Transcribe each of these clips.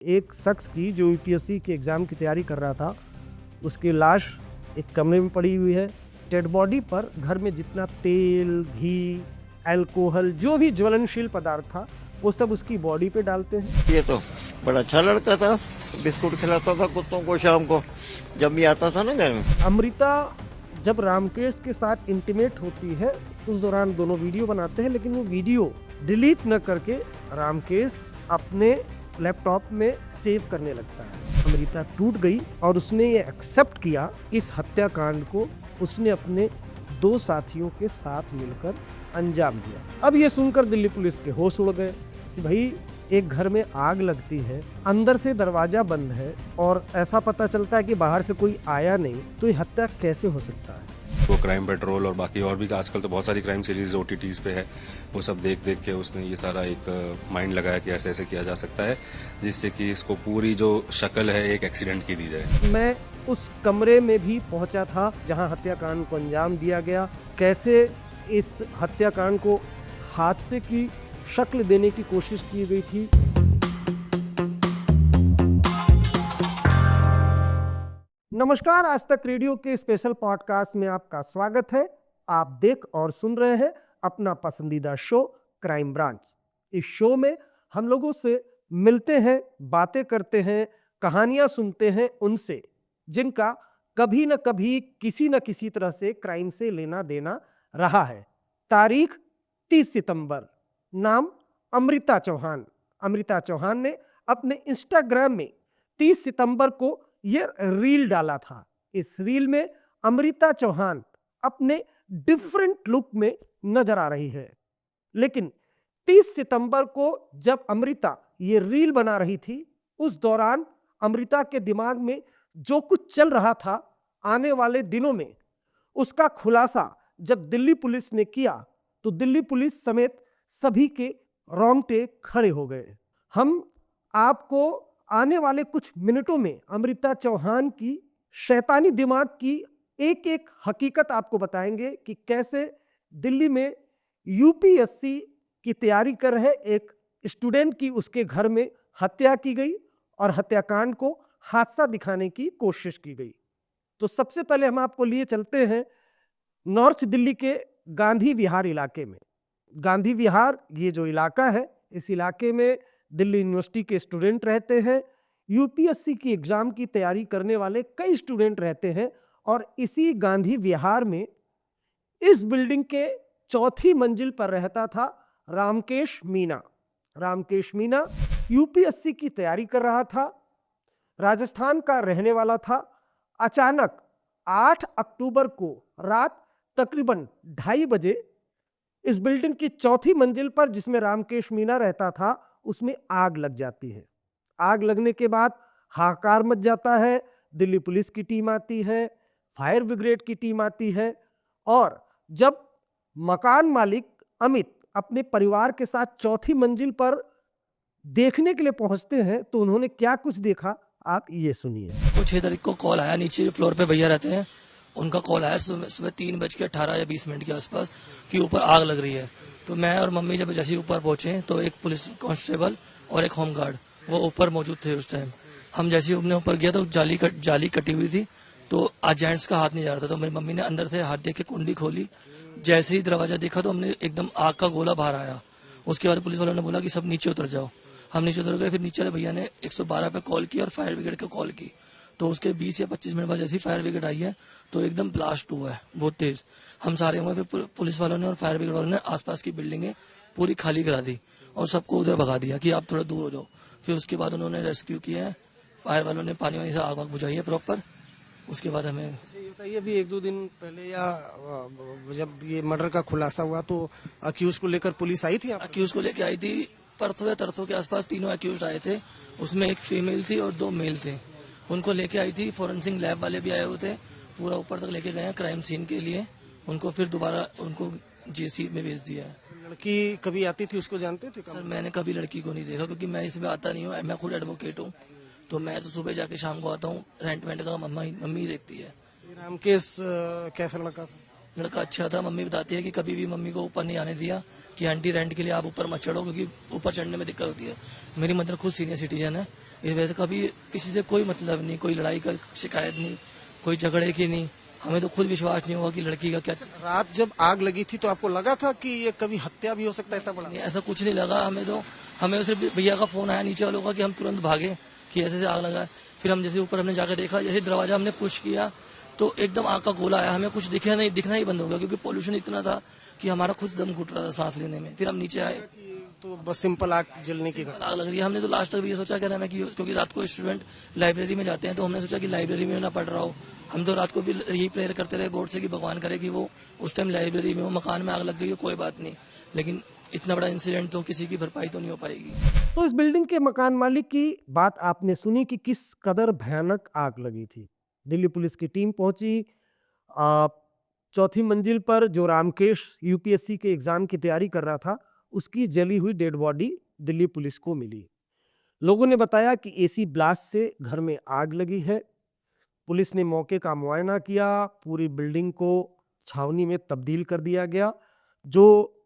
एक शख्स की जो यूपीएससी के एग्ज़ाम की तैयारी कर रहा था, उसकी लाश एक कमरे में पड़ी हुई है। डेड बॉडी पर घर में जितना तेल, घी, अल्कोहल, जो भी ज्वलनशील पदार्थ था, वो सब उसकी बॉडी पे डालते हैं। ये तो बड़ा अच्छा लड़का था, बिस्कुट खिलाता था कुत्तों को शाम को जब भी आता था ना घर में। अमृता जब रामकेश के साथ इंटीमेट होती है, उस दौरान दोनों वीडियो बनाते हैं, लेकिन वो वीडियो डिलीट न करके रामकेश अपने लैपटॉप में सेव करने लगता है। अमृता टूट गई और उसने ये एक्सेप्ट किया कि इस हत्याकांड को उसने अपने 2 साथियों के साथ मिलकर अंजाम दिया। अब ये सुनकर दिल्ली पुलिस के होश उड़ गए कि भाई एक घर में आग लगती है, अंदर से दरवाजा बंद है और ऐसा पता चलता है कि बाहर से कोई आया नहीं, तो ये हत्या कैसे हो सकता है। वो क्राइम पेट्रोल और बाकी और भी आजकल तो बहुत सारी क्राइम सीरीज ओटीटीज पे है, वो सब देख देख के उसने ये सारा एक माइंड लगाया कि ऐसे ऐसे किया जा सकता है, जिससे कि इसको पूरी जो शक्ल है एक एक्सीडेंट की दी जाए। मैं उस कमरे में भी पहुंचा था जहां हत्याकांड को अंजाम दिया गया। कैसे इस हत्याकांड को हादसे की शक्ल देने की कोशिश की गई थी। नमस्कार, आज तक रेडियो के स्पेशल पॉडकास्ट में आपका स्वागत है। आप देख और सुन रहे हैं अपना पसंदीदा शो क्राइम ब्रांच। इस शो में हम लोगों से मिलते हैं, बातें करते हैं, कहानियां सुनते हैं उनसे जिनका कभी न कभी किसी न किसी तरह से क्राइम से लेना देना रहा है। तारीख 30 सितंबर, नाम अमृता चौहान। अमृता चौहान ने अपने इंस्टाग्राम में 30 सितंबर को ये रील डाला था। इस रील में अमृता चौहान अपने डिफरेंट लुक में नजर आ रही है। लेकिन 30 सितंबर को जब अमृता ये रील बना रही थी, उस दौरान अमृता के दिमाग में जो कुछ चल रहा था आने वाले दिनों में, उसका खुलासा जब दिल्ली पुलिस ने किया तो दिल्ली पुलिस समेत सभी के रोंगटे खड़े हो गए। हम आपको आने वाले कुछ मिनटों में अमृता चौहान की शैतानी दिमाग की एक एक हकीकत आपको बताएंगे कि कैसे दिल्ली में यूपीएससी की तैयारी कर रहे एक स्टूडेंट की उसके घर में हत्या की गई और हत्याकांड को हादसा दिखाने की कोशिश की गई। तो सबसे पहले हम आपको लिए चलते हैं नॉर्थ दिल्ली के गांधी विहार इलाके में। गांधी विहार ये जो इलाका है, इस इलाके में दिल्ली यूनिवर्सिटी के स्टूडेंट रहते हैं। यूपीएससी की एग्जाम की तैयारी करने वाले कई स्टूडेंट रहते हैं और इसी गांधी विहार में इस बिल्डिंग के 4थी मंजिल पर रहता था रामकेश मीना। रामकेश मीना यूपीएससी की तैयारी कर रहा था, राजस्थान का रहने वाला था। अचानक 8 अक्टूबर को रात तकरीबन 2:30 बजे इस बिल्डिंग की 4थी मंजिल पर जिसमें रामकेश मीना रहता था, उसमें आग लग जाती है। आग लगने के बाद हाहाकार मच जाता है। दिल्ली पुलिस की टीम आती है, फायर ब्रिगेड की टीम आती है और जब मकान मालिक अमित अपने परिवार के साथ 4थी मंजिल पर देखने के लिए पहुंचते हैं तो उन्होंने क्या कुछ देखा, आप ये सुनिए। कुछ 6 तारीख को कॉल आया, नीचे फ्लोर पे भैया रहते हैं, उनका कॉल आया सुबह 3:18 या 20 मिनट के आसपास कि ऊपर आग लग रही है। तो मैं और मम्मी जब जैसे ऊपर पहुंचे तो एक पुलिस कांस्टेबल और एक होमगार्ड वो ऊपर मौजूद थे उस टाइम। हम जैसे ही ऊपर गया तो जाली कटी हुई थी, तो आज जेंट्स का हाथ नहीं जा रहा था। तो मेरी मम्मी ने अंदर से हाथ दे के कुंडी खोली। जैसे ही दरवाजा देखा तो हमने एकदम आग का गोला बाहर आया। उसके बाद पुलिस वालों ने बोला कि सब नीचे उतर जाओ। हम नीचे उतर गए। फिर नीचे वाले भैया ने 112 पे कॉल की और फायर ब्रिगेड को कॉल की। तो उसके 20 या 25 मिनट बाद जैसी फायर ब्रिगेड आई है तो एकदम ब्लास्ट हुआ है बहुत तेज। हम सारे हुए, फिर पुलिस वालों ने और फायर ब्रिगेड वालों ने आसपास की बिल्डिंगें पूरी खाली करा दी और सबको उधर भगा दिया कि आप थोड़ा दूर हो जाओ। फिर उसके बाद उन्होंने रेस्क्यू किया है, फायर वालों ने पानी वानी से आग बुझाई है प्रॉपर। उसके बाद हमें बताइए, अभी 1-2 दिन पहले या जब ये मर्डर का खुलासा हुआ तो अक्यूज को लेकर पुलिस आई थी? अक्यूज को लेके आई थी परसों या तरसों के आसपास। 3 अक्यूज आए थे, उसमें एक फीमेल थी और 2 मेल थे। उनको लेके आई थी, फोरेंसिक लैब वाले भी आए हुए थे, पूरा ऊपर तक लेके गए हैं क्राइम सीन के लिए। उनको फिर दोबारा उनको जेसी में भेज दिया है। लड़की कभी आती थी, उसको जानते थे? सर मैंने कभी लड़की को नहीं देखा क्योंकि मैं इसमें आता नहीं हूँ, मैं खुद एडवोकेट हूँ। तो मैं तो सुबह जाके शाम को आता हूँ, रेंट वेंट का मम्मी देखती है। रामकेश कैसा लड़का था? लड़का अच्छा था। मम्मी बताती है कि कभी भी मम्मी को ऊपर नहीं आने दिया कि आंटी रेंट के लिए आप ऊपर मत चढ़ो क्योंकि ऊपर चढ़ने में दिक्कत होती है। मेरी मदर खुद सीनियर सिटीजन है, इस वजह से कभी किसी से कोई मतलब नहीं, कोई लड़ाई का शिकायत नहीं, कोई झगड़े की नहीं। हमें तो खुद विश्वास नहीं हुआ कि लड़की का क्या। रात जब आग लगी थी तो आपको लगा था कि ये कभी हत्या भी हो सकता है? इतना बड़ा नहीं, ऐसा कुछ नहीं लगा हमें तो। हमें सिर्फ भैया का फोन आया नीचे वालों का कि हम तुरंत भागे कि ऐसे आग लगा है। फिर हम जैसे ऊपर हमने जाकर देखा, जैसे दरवाजा हमने पुश किया तो एकदम आग का गोला आया। हमें कुछ दिखना ही बंद हो गया क्योंकि पोल्यूशन इतना था कि हमारा खुद दम घुट रहा था सांस लेने में। फिर हम नीचे आए तो बस सिंपल आग जलने की आग लग रही है। हमने तो लास्ट तक भी ये सोचा क्या नाम है कि क्योंकि रात को स्टूडेंट लाइब्रेरी में जाते हैं तो हमने सोचा कि लाइब्रेरी में ना पढ़ रहा हो। हम तो रात को भी यही प्रेयर करते रहे गॉड से कि भगवान करे कि वो उस टाइम लाइब्रेरी में हो, मकान में आग लग गई हो कोई बात नहीं, लेकिन इतना बड़ा इंसिडेंट तो किसी की भरपाई तो नहीं हो पाएगी। तो इस बिल्डिंग के मकान मालिक की बात आपने सुनी कि किस कदर भयानक आग लगी थी। दिल्ली पुलिस की टीम पहुंची। चौथी मंजिल पर जो रामकेश यूपीएससी के एग्जाम की तैयारी कर रहा था, उसकी जली हुई डेड बॉडी दिल्ली पुलिस को मिली। लोगों ने बताया कि एसी ब्लास्ट से घर में आग लगी है। पुलिस ने मौके का मुआयना किया, पूरी बिल्डिंग को छावनी में तब्दील कर दिया गया। जो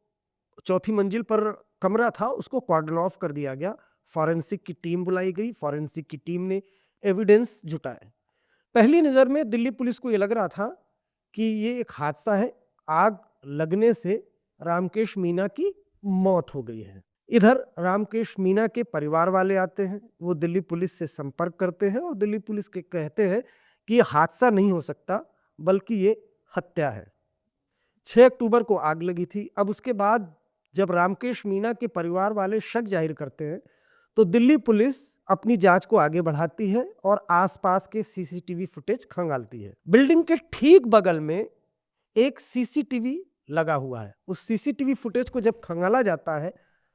चौथी मंजिल पर कमरा था उसको कॉर्डन ऑफ कर दिया गया। फॉरेंसिक की टीम बुलाई गई। फॉरेंसिक की टीम ने एविडेंस जुटाए। पहली नज़र में दिल्ली पुलिस को ये लग रहा था कि ये एक हादसा है, आग लगने से रामकेश मीना की मौत हो गई है। इधर रामकेश मीना के परिवार वाले आते हैं, वो दिल्ली पुलिस से संपर्क करते हैं और दिल्ली पुलिस के कहते हैं कि ये हादसा नहीं हो सकता बल्कि ये हत्या है। 6 अक्टूबर को आग लगी थी। अब उसके बाद जब रामकेश मीना के परिवार वाले शक जाहिर करते हैं तो दिल्ली पुलिस अपनी जांच को आगे बढ़ाती है और आसपास के सीसीटीवी फुटेज खंगालती है। बिल्डिंग के ठीक बगल में एक सीसीटीवी लगा हुआ है। उस सीसीटीवी फुटेज को जब खंगाला जाता है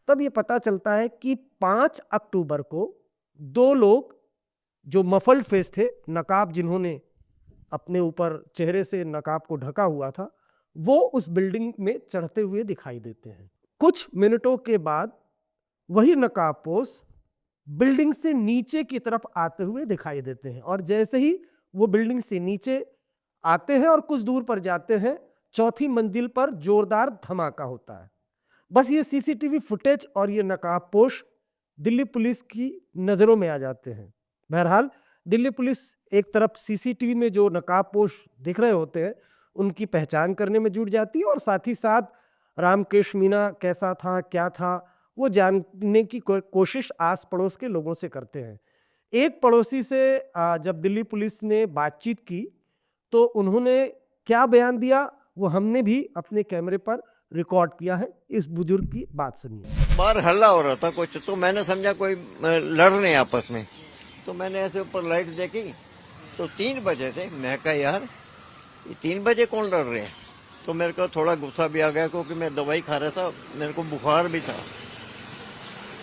तब ये पता चलता है कि 5 अक्टूबर को 2 लोग जो मफल्ड फेस थे, नकाब जिन्होंने अपने ऊपर चेहरे से नकाब को ढका हुआ था, वो उस बिल्डिंग में चढ़ते हुए दिखाई देते हैं। कुछ मिनटों के बाद वही नकाबपोश बिल्डिंग से नीचे की तरफ आते हुए दिखाई देते हैं और जैसे ही वो बिल्डिंग से नीचे आते हैं और कुछ दूर पर जाते हैं, चौथी मंजिल पर जोरदार धमाका होता है। बस ये सीसीटीवी फुटेज और ये नकाबपोश दिल्ली पुलिस की नज़रों में आ जाते हैं। बहरहाल दिल्ली पुलिस एक तरफ सीसीटीवी में जो नकाबपोश दिख रहे होते हैं उनकी पहचान करने में जुट जाती है और साथ ही साथ रामकेश मीना कैसा था, क्या था, वो जानने की कोशिश आस पड़ोस के लोगों से करते हैं। एक पड़ोसी से जब दिल्ली पुलिस ने बातचीत की तो उन्होंने क्या बयान दिया वो हमने भी अपने कैमरे पर रिकॉर्ड किया है। इस बुजुर्ग की बात सुनिए। बाहर हल्ला हो रहा था कुछ, तो मैंने समझा कोई लड़ रहे हैं आपस में। तो मैंने ऐसे ऊपर लाइट देखी तो 3 बजे थे। मैं कहा यार ये 3 बजे कौन लड़ रहे हैं। तो मेरे को थोड़ा गुस्सा भी आ गया क्योंकि मैं दवाई खा रहा था, मेरे को बुखार भी था।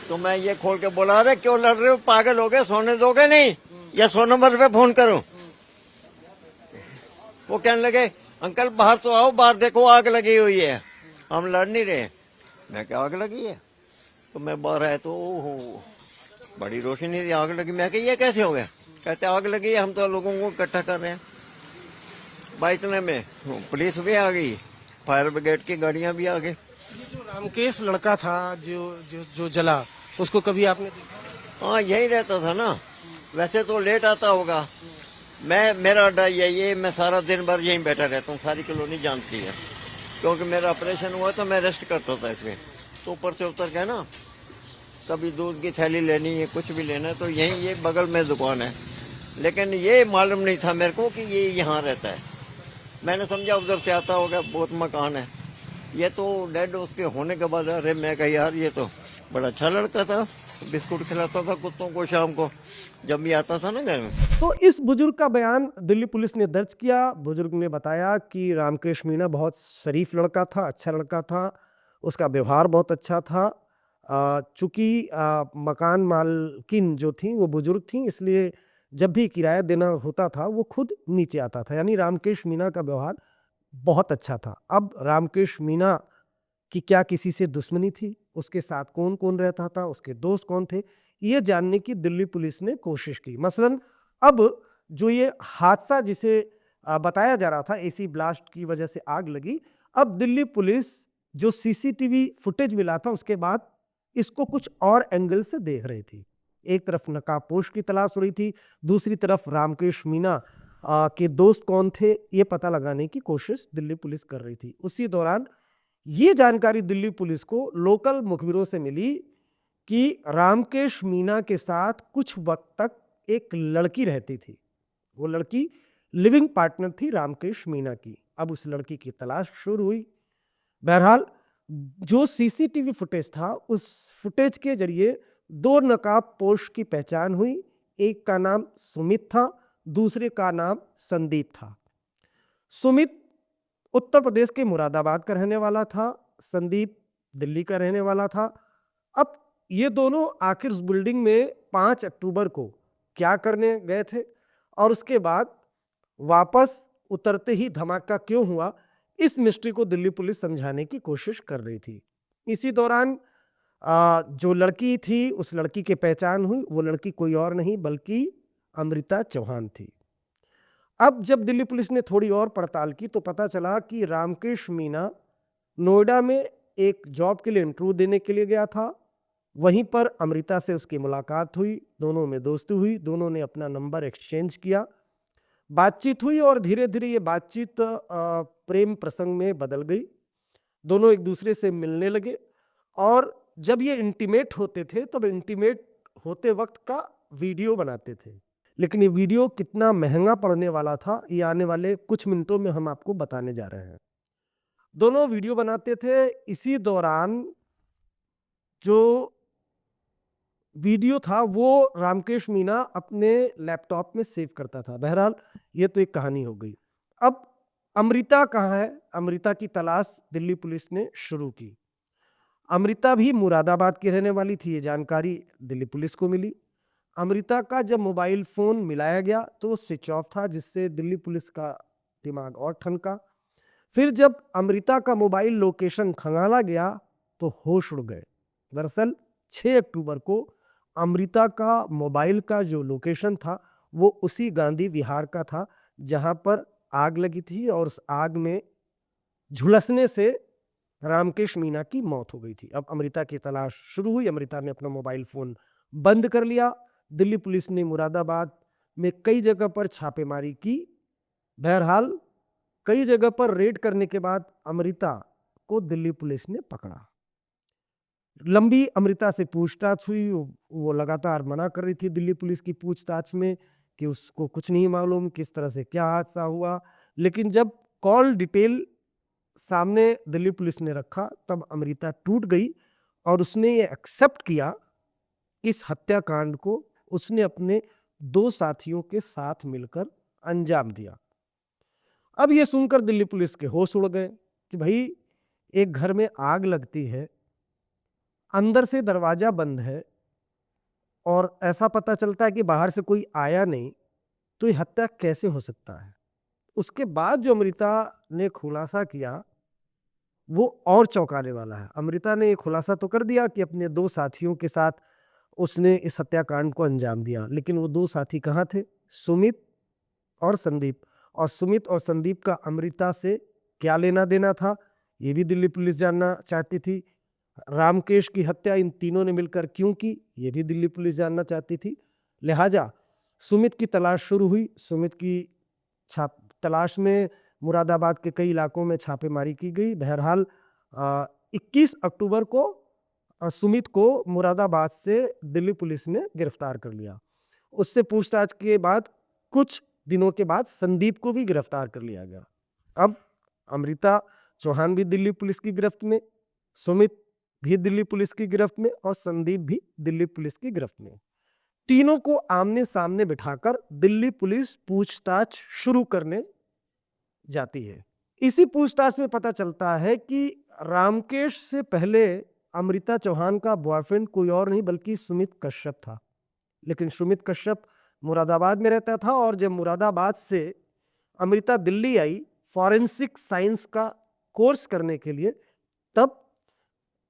तो मैं ये खोल के बोला, अरे क्यों लड़ रहे हो, पागल हो गए, सोने दोगे नहीं या 100 नंबर पे फोन करो। वो कहने लगे अंकल बाहर तो आओ, बाहर देखो आग लगी हुई है, हम लड़ नहीं रहे। मैं क्या आग लगी है? तो मैं बाहर आया तो ओहो बड़ी रोशनी थी, आग लगी। मैं ये कैसे हो गया? कहते आग लगी है, हम तो लोगों को इकट्ठा कर रहे हैं। भाई इतने में पुलिस भी आ गई, फायर ब्रिगेड की गाड़ियां भी आ गई। जो रामकेश लड़का था जो जला, उसको कभी आपने देखा? हाँ यही रहता था ना, वैसे तो लेट आता होगा। मेरा अड्डा यही है, मैं सारा दिन भर यहीं बैठा रहता हूँ, सारी कॉलोनी जानती है। क्योंकि मेरा ऑपरेशन हुआ तो मैं रेस्ट करता था इसमें, तो ऊपर से उतर गया ना, कभी दूध की थैली लेनी है, कुछ भी लेना है तो यहीं ये बगल में दुकान है। लेकिन ये मालूम नहीं था मेरे को कि ये यहाँ रहता है। मैंने समझा उधर से आता होगा, बहुत मकान है। ये तो डेड उसके होने के बाद अरे मैं कहा यार ये तो बड़ा अच्छा लड़का था, बिस्कुट खिलाता था कुत्तों को शाम को जब भी आता था ना घर में। तो इस बुजुर्ग का बयान दिल्ली पुलिस ने दर्ज किया। बुजुर्ग ने बताया कि रामकेश मीना बहुत शरीफ लड़का था, अच्छा लड़का था, उसका व्यवहार बहुत अच्छा था। चूँकि मकान मालकिन जो थी वो बुजुर्ग थी, इसलिए जब भी किराया देना होता था वो खुद नीचे आता था। यानी रामकेश मीना का व्यवहार बहुत अच्छा था। अब रामकेश मीना की क्या किसी से दुश्मनी थी, उसके साथ कौन कौन रहता था, उसके दोस्त कौन थे, ये जानने की दिल्ली पुलिस ने कोशिश की। मसलन अब जो ये हादसा जिसे बताया जा रहा था एसी ब्लास्ट की वजह से आग लगी, अब दिल्ली पुलिस जो सीसीटीवी फुटेज मिला था उसके बाद इसको कुछ और एंगल से देख रही थी। एक तरफ नकाबपोश की तलाश हो रही थी, दूसरी तरफ रामकेश मीना के दोस्त कौन थे ये पता लगाने की कोशिश दिल्ली पुलिस कर रही थी। उसी दौरान ये जानकारी दिल्ली पुलिस को लोकल मुखबिरों से मिली कि रामकेश मीना के साथ कुछ वक्त तक एक लड़की रहती थी। वो लड़की लिविंग पार्टनर थी रामकेश मीना की। अब उस लड़की की तलाश शुरू हुई। बहरहाल जो सीसीटीवी फुटेज था उस फुटेज के जरिए दो नकाबपोश की पहचान हुई। एक का नाम सुमित था, दूसरे का नाम संदीप था। सुमित उत्तर प्रदेश के मुरादाबाद का रहने वाला था, संदीप दिल्ली का रहने वाला था। अब ये दोनों आखिर उस बिल्डिंग में 5 अक्टूबर को क्या करने गए थे और उसके बाद वापस उतरते ही धमाका क्यों हुआ, इस मिस्ट्री को दिल्ली पुलिस समझाने की कोशिश कर रही थी। इसी दौरान जो लड़की थी उस लड़की की पहचान हुई। वो लड़की कोई और नहीं बल्कि अमृता चौहान थी। अब जब दिल्ली पुलिस ने थोड़ी और पड़ताल की तो पता चला कि रामकेश मीना नोएडा में एक जॉब के लिए इंटरव्यू देने के लिए गया था। वहीं पर अमृता से उसकी मुलाकात हुई, दोनों में दोस्ती हुई, दोनों ने अपना नंबर एक्सचेंज किया, बातचीत हुई और धीरे धीरे ये बातचीत प्रेम प्रसंग में बदल गई। दोनों एक दूसरे से मिलने लगे और जब ये इंटीमेट होते थे तब इंटीमेट होते वक्त का वीडियो बनाते थे। लेकिन ये वीडियो कितना महंगा पड़ने वाला था ये आने वाले कुछ मिनटों में हम आपको बताने जा रहे हैं। दोनों वीडियो बनाते थे। इसी दौरान जो वीडियो था वो रामकेश मीना अपने लैपटॉप में सेव करता था। बहरहाल ये तो एक कहानी हो गई। अब अमृता कहाँ है? अमृता की तलाश दिल्ली पुलिस ने शुरू की। अमृता भी मुरादाबाद की रहने वाली थी, ये जानकारी दिल्ली पुलिस को मिली। अमृता का जब मोबाइल फोन मिलाया गया तो वो स्विच ऑफ था, जिससे दिल्ली पुलिस का दिमाग और ठनका। फिर जब अमृता का मोबाइल लोकेशन खंगाला गया तो होश उड़ गए। दरअसल 6 अक्टूबर को अमृता का मोबाइल का जो लोकेशन था वो उसी गांधी विहार का था जहां पर आग लगी थी और उस आग में झुलसने से रामकेश मीना की मौत हो गई थी। अब अमृता की तलाश शुरू हुई। अमृता ने अपना मोबाइल फोन बंद कर लिया। दिल्ली पुलिस ने मुरादाबाद में कई जगह पर छापेमारी की। बहरहाल कई जगह पर रेड करने के बाद अमृता को दिल्ली पुलिस ने पकड़ा। लंबी अमृता से पूछताछ हुई। वो लगातार मना कर रही थी दिल्ली पुलिस की पूछताछ में कि उसको कुछ नहीं मालूम किस तरह से क्या हादसा हुआ। लेकिन जब कॉल डिटेल सामने दिल्ली पुलिस ने रखा तब अमृता टूट गई और उसने ये एक्सेप्ट किया कि इस हत्याकांड को उसने अपने 2 साथियों के साथ मिलकर अंजाम दिया। अब ये सुनकर दिल्ली पुलिस के होश उड़ गए कि भाई एक घर में आग लगती है, अंदर से दरवाजा बंद है और ऐसा पता चलता है कि बाहर से कोई आया नहीं, तो ये हत्या कैसे हो सकता है। उसके बाद जो अमृता ने खुलासा किया वो और चौंकाने वाला है। अमृता ने ये खुलासा तो कर दिया कि अपने 2 साथियों के साथ उसने इस हत्याकांड को अंजाम दिया, लेकिन वो 2 साथी कहाँ थे? सुमित और संदीप। और सुमित और संदीप का अमृता से क्या लेना देना था ये भी दिल्ली पुलिस जानना चाहती थी। रामकेश की हत्या इन तीनों ने मिलकर क्यों की ये भी दिल्ली पुलिस जानना चाहती थी। लिहाजा सुमित की तलाश शुरू हुई। सुमित की तलाश में मुरादाबाद के कई इलाकों में छापेमारी की गई। बहरहाल 21 अक्टूबर को सुमित को मुरादाबाद से दिल्ली पुलिस ने गिरफ्तार कर लिया। उससे पूछताछ के बाद कुछ दिनों के बाद संदीप को भी गिरफ्तार कर लिया गया। अब अमृता चौहान भी दिल्ली पुलिस की गिरफ्त में, सुमित भी दिल्ली पुलिस की गिरफ्त में और संदीप भी दिल्ली पुलिस की गिरफ्त में। तीनों को आमने सामने बिठाकर दिल्ली पुलिस पूछताछ शुरू करने जाती है। इसी पूछताछ में पता चलता है कि रामकेश से पहले अमृता चौहान का बॉयफ्रेंड कोई और नहीं बल्कि सुमित कश्यप था। लेकिन सुमित कश्यप मुरादाबाद में रहता था और जब मुरादाबाद से अमृता दिल्ली आई फॉरेंसिक साइंस का कोर्स करने के लिए, तब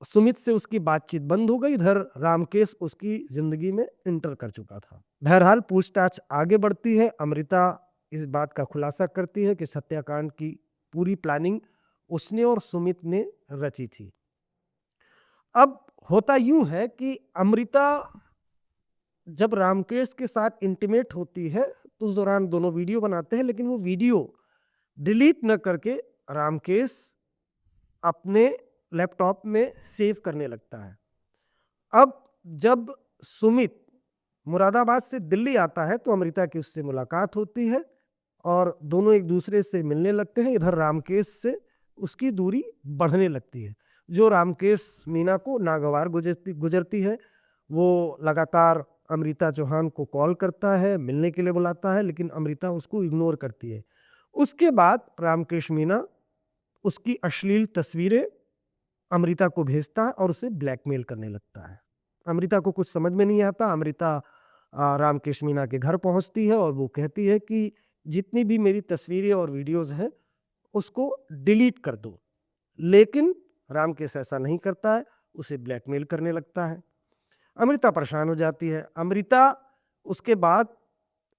सुमित से उसकी बातचीत बंद हो गई। इधर रामकेश उसकी जिंदगी में इंटर कर चुका था। बहरहाल पूछताछ आगे बढ़ती है। अमृता इस बात का खुलासा करती है कि हत्याकांड की पूरी प्लानिंग उसने और सुमित ने रची थी। अब होता यूं है कि अमृता जब रामकेश के साथ इंटीमेट होती है तो उस दौरान दोनों वीडियो बनाते हैं, लेकिन वो वीडियो डिलीट न करके रामकेश अपने लैपटॉप में सेव करने लगता है। अब जब सुमित मुरादाबाद से दिल्ली आता है तो अमृता की उससे मुलाकात होती है और दोनों एक दूसरे से मिलने लगते हैं। इधर रामकेश से उसकी दूरी बढ़ने लगती है, जो रामकेश मीना को नागवार गुजरती है। वो लगातार अमृता चौहान को कॉल करता है, मिलने के लिए बुलाता है, लेकिन अमृता उसको इग्नोर करती है। उसके बाद रामकेश मीना उसकी अश्लील तस्वीरें अमृता को भेजता है और उसे ब्लैकमेल करने लगता है। अमृता को कुछ समझ में नहीं आता। अमृता रामकेश मीना के घर पहुंचती है और वो कहती है कि जितनी भी मेरी तस्वीरें और वीडियोस हैं उसको डिलीट कर दो, लेकिन रामकेश ऐसा नहीं करता है, उसे ब्लैकमेल करने लगता है। अमृता परेशान हो जाती है। अमृता उसके बाद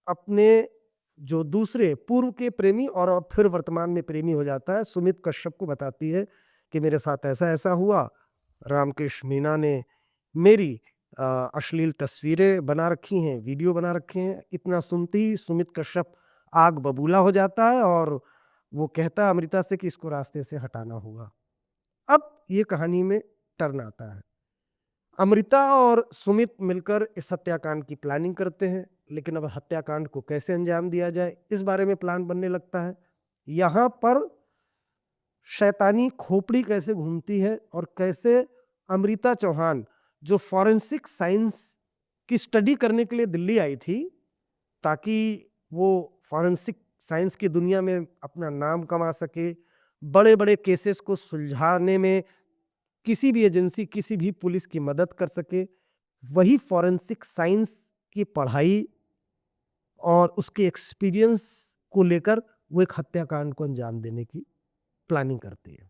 अपने जो दूसरे पूर्व के प्रेमी और अब फिर वर्तमान में प्रेमी हो जाता है सुमित कश्यप को बताती है कि मेरे साथ ऐसा ऐसा हुआ, रामकेश मीना ने मेरी अश्लील तस्वीरें बना रखी हैं, वीडियो बना रखे हैं। इतना सुनते ही सुमित कश्यप आग बबूला हो जाता है और वो कहता है अमृता से कि इसको रास्ते से हटाना होगा। अब ये कहानी में टर्न आता है। अमृता और सुमित मिलकर इस हत्याकांड की प्लानिंग करते हैं, लेकिन अब हत्याकांड को कैसे अंजाम दिया जाए इस बारे में प्लान बनने लगता है। यहाँ पर शैतानी खोपड़ी कैसे घूमती है और कैसे अमृता चौहान जो फॉरेंसिक साइंस की स्टडी करने के लिए दिल्ली आई थी ताकि वो फॉरेंसिक साइंस की दुनिया में अपना नाम कमा सके, बड़े बड़े केसेस को सुलझाने में किसी भी एजेंसी, किसी भी पुलिस की मदद कर सके, वही फॉरेंसिक साइंस की पढ़ाई और उसके एक्सपीरियंस को लेकर वो एक हत्याकांड को अंजाम देने की प्लानिंग करती है।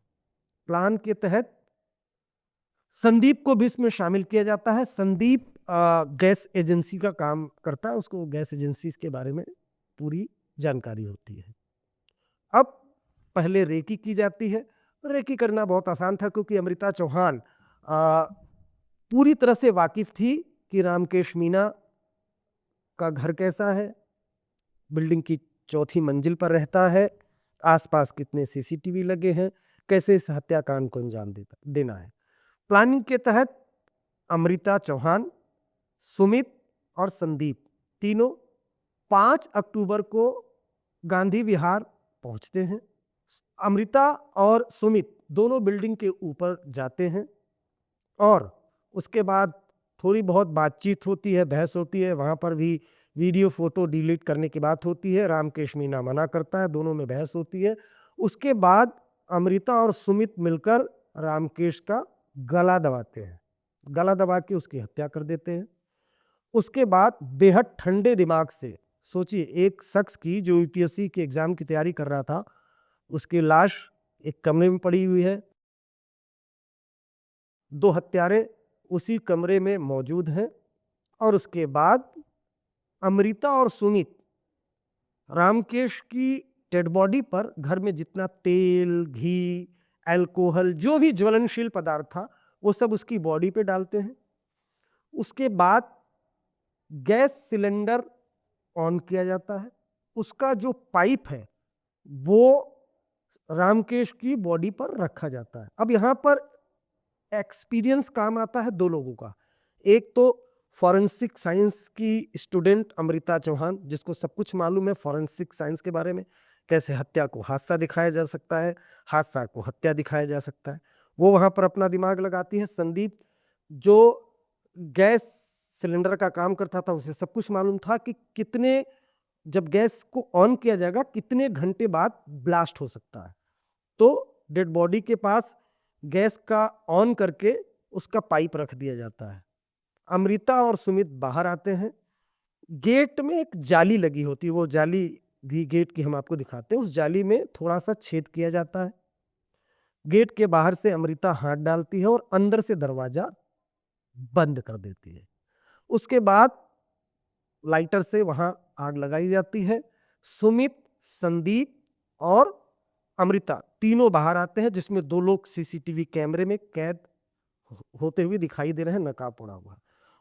प्लान के तहत संदीप को भी इसमें शामिल किया जाता है। संदीप गैस एजेंसी का काम करता है, उसको गैस एजेंसी के बारे में पूरी जानकारी होती है। अब पहले रेकी की जाती है। रेकी करना बहुत आसान था क्योंकि अमृता चौहान पूरी तरह से वाकिफ थी कि रामकेश मीना का घर कैसा है, बिल्डिंग की चौथी मंजिल पर रहता है, आसपास कितने सीसीटीवी लगे हैं, कैसे इस हत्याकांड को अंजाम देना है। प्लानिंग के तहत अमृता चौहान, सुमित और संदीप तीनों 5 अक्टूबर को गांधी विहार पहुंचते हैं। अमृता और सुमित दोनों बिल्डिंग के ऊपर जाते हैं और उसके बाद थोड़ी बहुत बातचीत होती है, बहस होती है। वहाँ पर भी वीडियो फोटो डिलीट करने की बात होती है। रामकेश मीना मना करता है, दोनों में बहस होती है। उसके बाद अमृता और सुमित मिलकर रामकेश का गला दबाते हैं, गला दबा के उसकी हत्या कर देते हैं। उसके बाद बेहद ठंडे दिमाग से, सोचिए एक शख्स की जो यूपीएससी के एग्जाम की तैयारी कर रहा था, उसकी लाश एक कमरे में पड़ी हुई है, 2 हत्यारे उसी कमरे में मौजूद हैं। और उसके बाद अमृता और सुमित रामकेश की डेड बॉडी पर घर में जितना तेल, घी, अल्कोहल, जो भी ज्वलनशील पदार्थ था वो सब उसकी बॉडी पे डालते हैं। उसके बाद गैस सिलेंडर ऑन किया जाता है, उसका जो पाइप है वो रामकेश की बॉडी पर रखा जाता है। अब यहाँ पर एक्सपीरियंस काम आता है 2 लोगों का। एक तो फॉरेंसिक साइंस की स्टूडेंट अमृता चौहान, जिसको सब कुछ मालूम है फॉरेंसिक साइंस के बारे में, कैसे हत्या को हादसा दिखाया जा सकता है, हादसा को हत्या दिखाया जा सकता है, वो वहाँ पर अपना दिमाग लगाती है। संदीप जो गैस सिलेंडर का काम करता था, उसे सब कुछ मालूम था कि कितने, जब गैस को ऑन किया जाएगा कितने घंटे बाद ब्लास्ट हो सकता है। तो डेड बॉडी के पास गैस का ऑन करके उसका पाइप रख दिया जाता है। अमृता और सुमित बाहर आते हैं। गेट में एक जाली लगी होती है, वो जाली भी गेट की हम आपको दिखाते हैं। उस जाली में थोड़ा सा छेद किया जाता है। गेट के बाहर से अमृता हाथ डालती है और अंदर से दरवाजा बंद कर देती है। उसके बाद लाइटर से वहां आग लगाई जाती है। सुमित, संदीप और अमृता तीनों बाहर आते हैं, जिसमें 2 लोग सीसीटीवी कैमरे में कैद होते हुए दिखाई दे रहे हैं, नकाब ओढ़ा हुआ।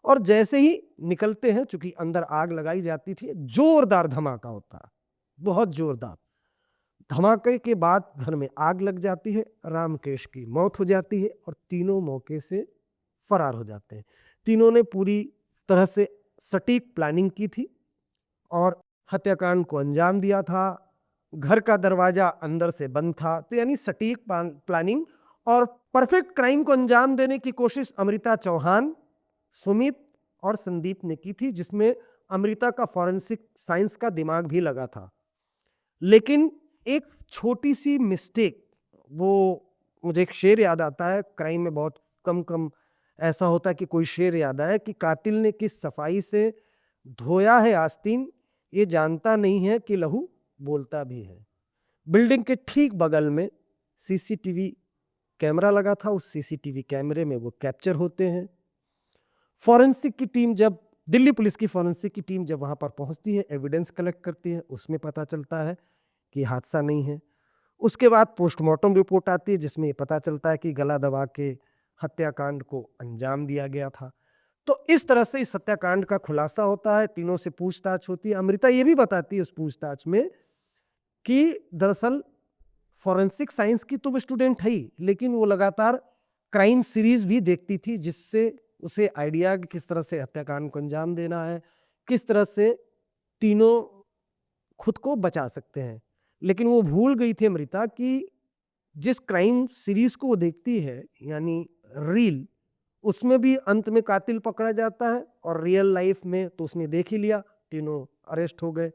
और जैसे ही निकलते हैं, चूंकि अंदर आग लगाई जाती थी, जोरदार धमाका होता है, बहुत जोरदार धमाके के बाद घर में आग लग जाती है, रामकेश की मौत हो जाती है और तीनों मौके से फरार हो जाते हैं। तीनों ने पूरी तरह से सटीक प्लानिंग की थी और हत्याकांड को अंजाम दिया था। घर का दरवाजा अंदर से बंद था, तो यानी सटीक प्लानिंग और परफेक्ट क्राइम को अंजाम देने की कोशिश अमृता चौहान, सुमित और संदीप ने की थी, जिसमें अमृता का फॉरेंसिक साइंस का दिमाग भी लगा था। लेकिन एक छोटी सी मिस्टेक, वो मुझे एक शेर याद आता है, क्राइम में बहुत कम ऐसा होता है कि कोई शेर याद आए कि कातिल ने किस सफाई से धोया है आस्तीन, ये जानता नहीं है कि लहू बोलता भी है। बिल्डिंग के ठीक बगल में सीसीटीवी कैमरा लगा था, उस सीसीटीवी कैमरे में वो कैप्चर होते हैं। फॉरेंसिक की टीम जब दिल्ली पुलिस की फॉरेंसिक की टीम जब वहां पर पहुंचती है, एविडेंस कलेक्ट करती है, उसमें पता चलता है कि हादसा नहीं है। उसके बाद पोस्टमार्टम रिपोर्ट आती है, जिसमें पता चलता है कि गला दबा के हत्याकांड को अंजाम दिया गया था। तो इस तरह से इस हत्याकांड का खुलासा होता है, तीनों से पूछताछ होती है। अमृता ये भी बताती है उस पूछताछ में कि दरअसल फॉरेंसिक साइंस की तो वो स्टूडेंट है ही, लेकिन वो लगातार क्राइम सीरीज भी देखती थी, जिससे उसे आइडिया कि किस तरह से हत्याकांड को अंजाम देना है, किस तरह से तीनों खुद को बचा सकते हैं। लेकिन वो भूल गई थी अमृता कि जिस क्राइम सीरीज को वो देखती है, यानी रील, उसमें भी अंत में कातिल पकड़ा जाता है और रियल लाइफ में तो उसने देख ही लिया, तीनों अरेस्ट हो गए।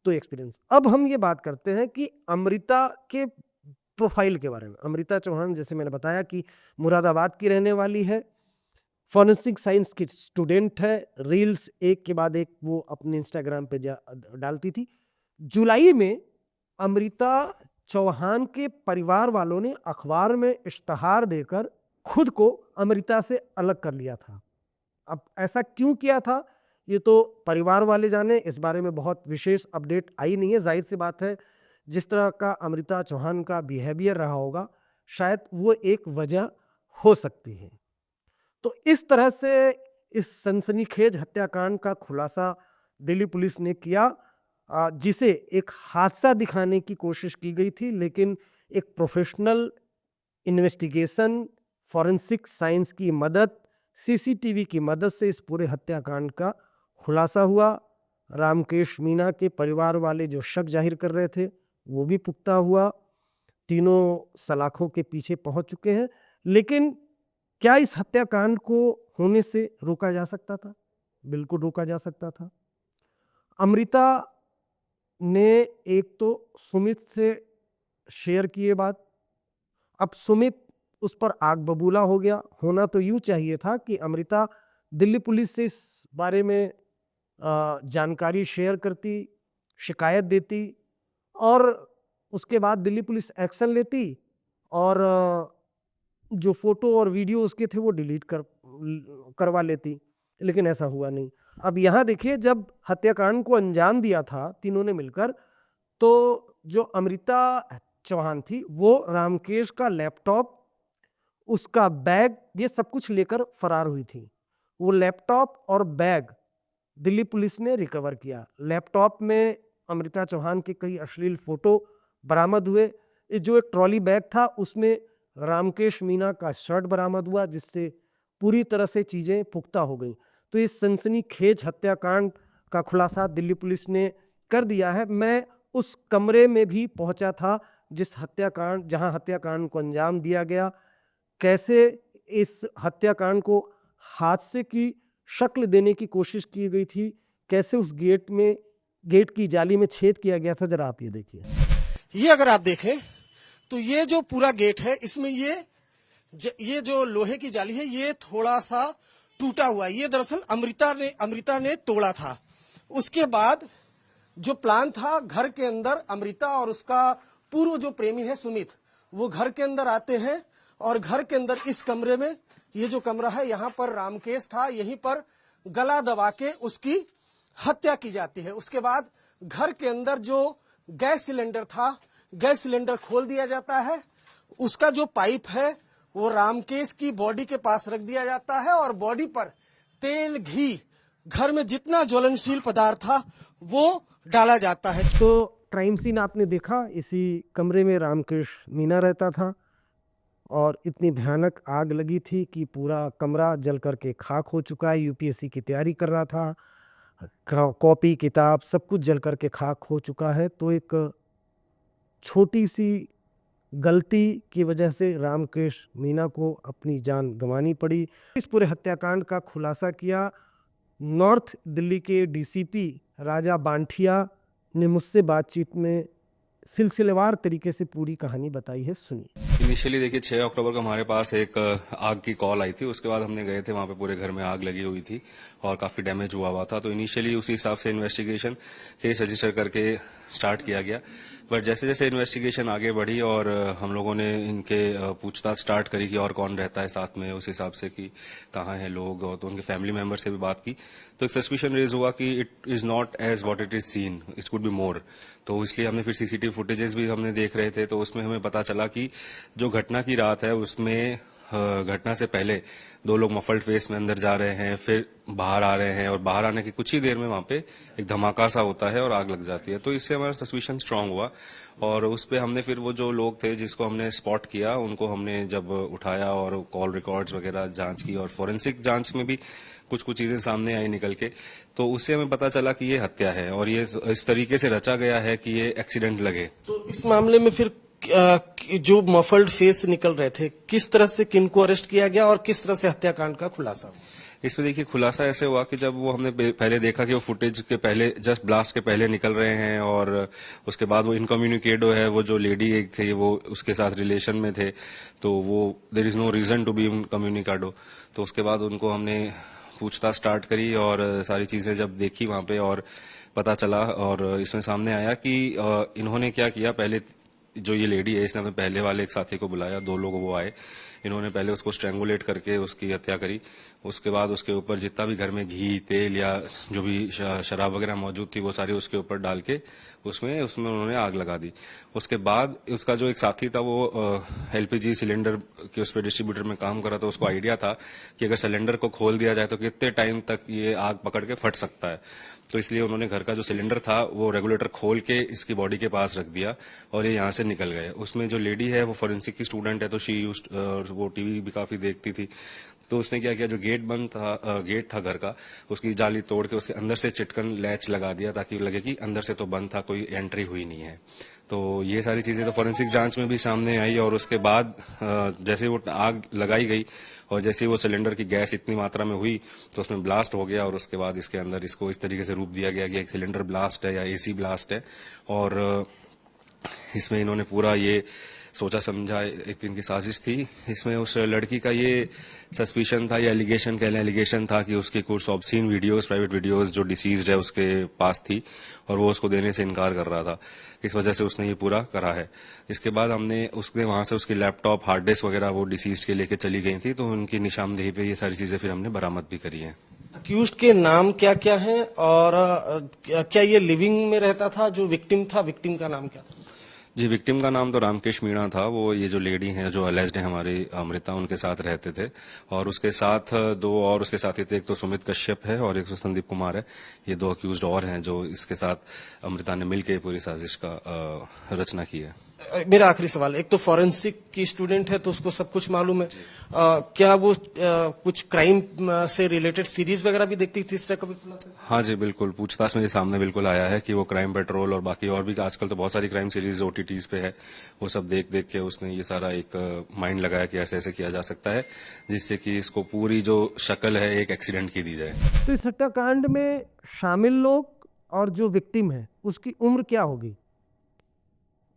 तो एक्सपीरियंस। अब हम ये बात करते हैं कि अमृता के प्रोफाइल के बारे में। अमृता चौहान, जैसे मैंने बताया कि मुरादाबाद की रहने वाली है, फॉरेंसिक साइंस की स्टूडेंट है, रील्स एक के बाद एक वो अपने इंस्टाग्राम पे डालती थी। जुलाई में अमृता चौहान के परिवार वालों ने अखबार में इश्तहार देकर खुद को अमृता से अलग कर लिया था। अब ऐसा क्यों किया था ये तो परिवार वाले जाने, इस बारे में बहुत विशेष अपडेट आई नहीं है। जाहिर सी बात है, जिस तरह का अमृता चौहान का बिहेवियर रहा होगा, शायद वो एक वजह हो सकती है। तो इस तरह से इस सनसनीखेज हत्याकांड का खुलासा दिल्ली पुलिस ने किया, जिसे एक हादसा दिखाने की कोशिश की गई थी, लेकिन एक प्रोफेशनल इन्वेस्टिगेशन, फॉरेंसिक साइंस की मदद, सीसीटीवी की मदद से इस पूरे हत्याकांड का खुलासा हुआ। रामकेश मीणा के परिवार वाले जो शक जाहिर कर रहे थे, वो भी पुख्ता हुआ। तीनों सलाखों के पीछे पहुंच चुके हैं। लेकिन क्या इस हत्याकांड को होने से रोका जा सकता था? बिल्कुल रोका जा सकता था। अमृता ने एक तो सुमित से शेयर किए बात, अब सुमित उस पर आग बबूला हो गया। होना तो यूं चाहिए था कि अमृता दिल्ली पुलिस से इस बारे में जानकारी शेयर करती, शिकायत देती और उसके बाद दिल्ली पुलिस एक्शन लेती और जो फोटो और वीडियो उसके थे वो डिलीट करवा लेती। लेकिन ऐसा हुआ नहीं। अब यहाँ देखिए, जब हत्याकांड को अंजाम दिया था तीनों ने मिलकर, तो जो अमृता चौहान थी वो रामकेश का लैपटॉप, उसका बैग, ये सब कुछ लेकर फरार हुई थी। वो लैपटॉप और बैग दिल्ली पुलिस ने रिकवर किया। लैपटॉप में अमृता चौहान के कई अश्लील फोटो बरामद हुए। जो एक ट्रॉली बैग था उसमें रामकेश मीणा का शर्ट बरामद हुआ, जिससे पूरी तरह से चीज़ें पुख्ता हो गई। तो इस सनसनीखेज हत्याकांड का खुलासा दिल्ली पुलिस ने कर दिया है। मैं उस कमरे में भी पहुंचा था जहां हत्याकांड को अंजाम दिया गया। कैसे इस हत्याकांड को हादसे की शक्ल देने की कोशिश की गई थी, कैसे उस गेट की जाली में छेद किया गया था, जरा आप ये देखिए। ये अगर आप देखें तो ये जो पूरा गेट है, इसमें ये जो लोहे की जाली है ये थोड़ा सा टूटा हुआ है। ये दरअसल अमृता ने तोड़ा था। उसके बाद जो प्लान था, घर के अंदर अमृता और उसका पूर्व जो प्रेमी है सुमित, वो घर के अंदर आते हैं और घर के अंदर इस कमरे में, ये जो कमरा है यहाँ पर रामकेश था, यहीं पर गला दबा के उसकी हत्या की जाती है। उसके बाद घर के अंदर जो गैस सिलेंडर था, गैस सिलेंडर खोल दिया जाता है। उसका जो पाइप है वो रामकेश की बॉडी के पास रख दिया जाता है और बॉडी पर तेल, घी, घर में जितना ज्वलनशील पदार्थ था वो डाला जाता है। तो क्राइम सीन आपने देखा, इसी कमरे में रामकृष्ण मीना रहता था और इतनी भयानक आग लगी थी कि पूरा कमरा जल करके खाक हो चुका है। यूपीएससी की तैयारी कर रहा था, कॉपी किताब सब कुछ जल करके खाक हो चुका है। तो एक छोटी सी गलती की वजह से रामकृष्ण मीना को अपनी जान गंवानी पड़ी। इस पूरे हत्याकांड का खुलासा किया नॉर्थ दिल्ली के डीसीपी राजा बांठिया ने मुझसे बातचीत में सिलसिलेवार तरीके से पूरी कहानी बताई है, सुनिए। इनिशियली देखिए 6 अक्टूबर को हमारे पास एक आग की कॉल आई थी। उसके बाद हमने गए थे, वहां पे पूरे घर में आग लगी हुई थी और काफी डैमेज हुआ था। तो इनिशियली उसी हिसाब से इन्वेस्टिगेशन केस रजिस्टर करके स्टार्ट किया गया। बट जैसे जैसे इन्वेस्टिगेशन आगे बढ़ी और हम लोगों ने इनके पूछताछ स्टार्ट करी कि और कौन रहता है साथ में, उस हिसाब से कि कहाँ हैं लोग, और तो उनके फैमिली मेंबर से भी बात की तो एक सस्पिशन रेज हुआ कि it is not as what it is seen, it could be more. तो इसलिए हमने फिर सीसीटीवी फुटेजेस भी हमने देख रहे थे, तो उसमें हमें पता चला कि जो घटना की रात है उसमें घटना से पहले 2 लोग मफल्ड फेस में अंदर जा रहे हैं, फिर बाहर आ रहे हैं और बाहर आने की कुछ ही देर में वहां पे एक धमाका सा होता है और आग लग जाती है। तो इससे हमारा सस्पिशन स्ट्रांग हुआ और उस पे हमने फिर वो जो लोग थे जिसको हमने स्पॉट किया उनको हमने जब उठाया और कॉल रिकॉर्ड्स वगैरह जांच की और फोरेंसिक जांच में भी कुछ कुछ चीजें सामने आई निकल के, तो उससे हमें पता चला कि ये हत्या है और ये इस तरीके से रचा गया है कि ये एक्सीडेंट लगे। तो इस मामले में फिर जो मफल्ड फेस निकल रहे थे, किस तरह से किनको अरेस्ट किया गया और किस तरह से हत्याकांड का खुलासा हुआ? इसमें देखिए खुलासा ऐसे हुआ कि जब वो हमने पहले देखा कि वो फुटेज के पहले जस्ट ब्लास्ट के पहले निकल रहे हैं और उसके बाद वो इनकम्युनिकेटो है, वो जो लेडी एक थे वो उसके साथ रिलेशन में थे, तो वो there is no reason to be incommunicado. तो उसके बाद उनको हमने पूछताछ स्टार्ट करी और सारी चीजें जब देखी वहां पे और पता चला और इसमें सामने आया कि इन्होंने क्या किया। पहले जो ये लेडी है इसने अपने पहले वाले एक साथी को बुलाया, 2 लोग वो आए, इन्होंने पहले उसको स्ट्रेंगुलेट करके उसकी हत्या करी। उसके बाद उसके ऊपर जितना भी घर में घी, तेल या जो भी शराब वगैरह मौजूद थी वो सारी उसके ऊपर डाल के उसमें उन्होंने आग लगा दी। उसके बाद उसका जो एक साथी था वो एलपीजी सिलेंडर के उस पर डिस्ट्रीब्यूटर में काम कर रहा था। उसको आइडिया था कि अगर सिलेंडर को खोल दिया जाए तो कितने टाइम तक ये आग पकड़ के फट सकता है। तो इसलिए उन्होंने घर का जो सिलेंडर था वो रेगुलेटर खोल के इसकी बॉडी के पास रख दिया और ये यहाँ से निकल गए। उसमें जो लेडी है वो फोरेंसिक की स्टूडेंट है, तो शी यूज्ड वो टीवी भी काफी देखती थी। तो उसने क्या किया, जो गेट बंद था, गेट था घर का, उसकी जाली तोड़ के उसके अंदर से चिटकन लैच लगा दिया ताकि लगे कि अंदर से तो बंद था, कोई एंट्री हुई नहीं है। तो ये सारी चीजें तो फोरेंसिक जांच में भी सामने आई और उसके बाद जैसे वो आग लगाई गई और जैसे वो सिलेंडर की गैस इतनी मात्रा में हुई तो उसमें ब्लास्ट हो गया और उसके बाद इसके अंदर इसको इस तरीके से रूप दिया गया कि एक सिलेंडर ब्लास्ट है या एसी ब्लास्ट है। और इसमें इन्होंने पूरा ये सोचा समझा, एक इनकी साजिश थी। इसमें उस लड़की का ये सस्पिशन था या एलिगेशन कह लें, एलिगेशन था कि उसकी कुछ ऑब्सीन वीडियोस, प्राइवेट वीडियोस जो डिसीज्ड है उसके पास थी और वो उसको देने से इनकार कर रहा था। इस वजह से उसने ये पूरा करा है। इसके बाद उसने वहां से उसकी लैपटॉप, हार्ड डिस्क वगैरह वो डिसीज्ड के लेके चली गई थी, तो उनकी निशानदेही पे ये सारी चीजें फिर हमने बरामद भी करी है। अक्यूज्ड के नाम क्या क्या हैं और क्या ये लिविंग में रहता था? जो विक्टिम था, विक्टिम का नाम क्या था? जी, विक्टिम का नाम तो रामकृष्ण मीणा था। वो ये जो लेडी हैं जो अलेज्ड है हमारी अमृता, उनके साथ रहते थे और उसके साथ 2 और उसके साथी थे। एक तो सुमित कश्यप है और एक तो संदीप कुमार है। ये 2 अक्यूज्ड और हैं जो इसके साथ अमृता ने मिलकर पूरी साजिश का रचना की है। मेरा आखिरी सवाल, एक तो फॉरेंसिक की स्टूडेंट है तो उसको सब कुछ मालूम है, क्या वो कुछ क्राइम से रिलेटेड सीरीज वगैरह भी देखती थी, इस तरह का भी खुलासा? हाँ जी, बिल्कुल। पूछताछ में ये सामने बिल्कुल आया है कि वो क्राइम पेट्रोल और बाकी और भी आजकल तो बहुत सारी क्राइम सीरीज ओटीटीज पे है, वो सब देख देख के उसने ये सारा एक माइंड लगाया कि ऐसे ऐसे किया जा सकता है जिससे कि इसको पूरी जो शक्ल है एक एक्सीडेंट की दी जाए। तो इस हत्याकांड में शामिल लोग और जो विक्टिम है उसकी उम्र क्या होगी?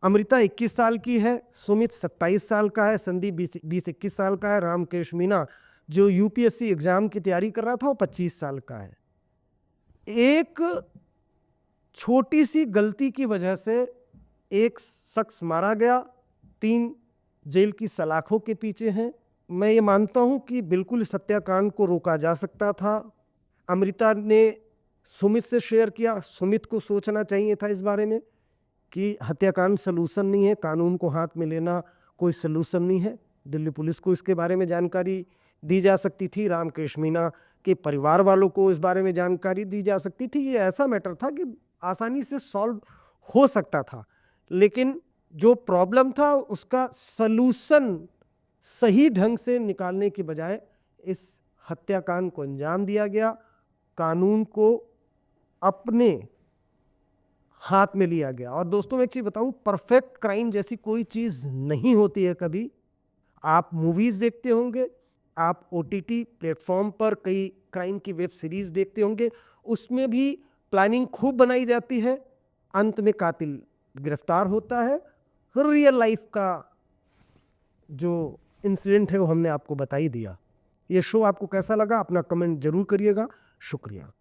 अमृता 21 साल की है, सुमित 27 साल का है, संदीप 20-21 साल का है, रामकृष्ण मीना जो यूपीएससी एग्जाम की तैयारी कर रहा था वो 25 साल का है। एक छोटी सी गलती की वजह से एक शख्स मारा गया, 3 जेल की सलाखों के पीछे हैं। मैं ये मानता हूँ कि बिल्कुल इस हत्याकांड को रोका जा सकता था। अमृता ने सुमित से शेयर किया, सुमित को सोचना चाहिए था इस बारे में कि हत्याकांड सलूशन नहीं है, कानून को हाथ में लेना कोई सलूशन नहीं है। दिल्ली पुलिस को इसके बारे में जानकारी दी जा सकती थी। रामकृष्ण मीना के परिवार वालों को इस बारे में जानकारी दी जा सकती थी। ये ऐसा मैटर था कि आसानी से सॉल्व हो सकता था, लेकिन जो प्रॉब्लम था उसका सलूशन सही ढंग से निकालने की बजाय इस हत्याकांड को अंजाम दिया गया। कानून को अपने हाथ में लिया गया। और दोस्तों मैं एक चीज़ बताऊं, परफेक्ट क्राइम जैसी कोई चीज़ नहीं होती है कभी। आप मूवीज़ देखते होंगे, आप OTT प्लेटफॉर्म पर कई क्राइम की वेब सीरीज़ देखते होंगे, उसमें भी प्लानिंग खूब बनाई जाती है, अंत में कातिल गिरफ्तार होता है। रियल लाइफ का जो इंसिडेंट है वो हमने आपको बता ही दिया। ये शो आपको कैसा लगा, अपना कमेंट जरूर करिएगा। शुक्रिया।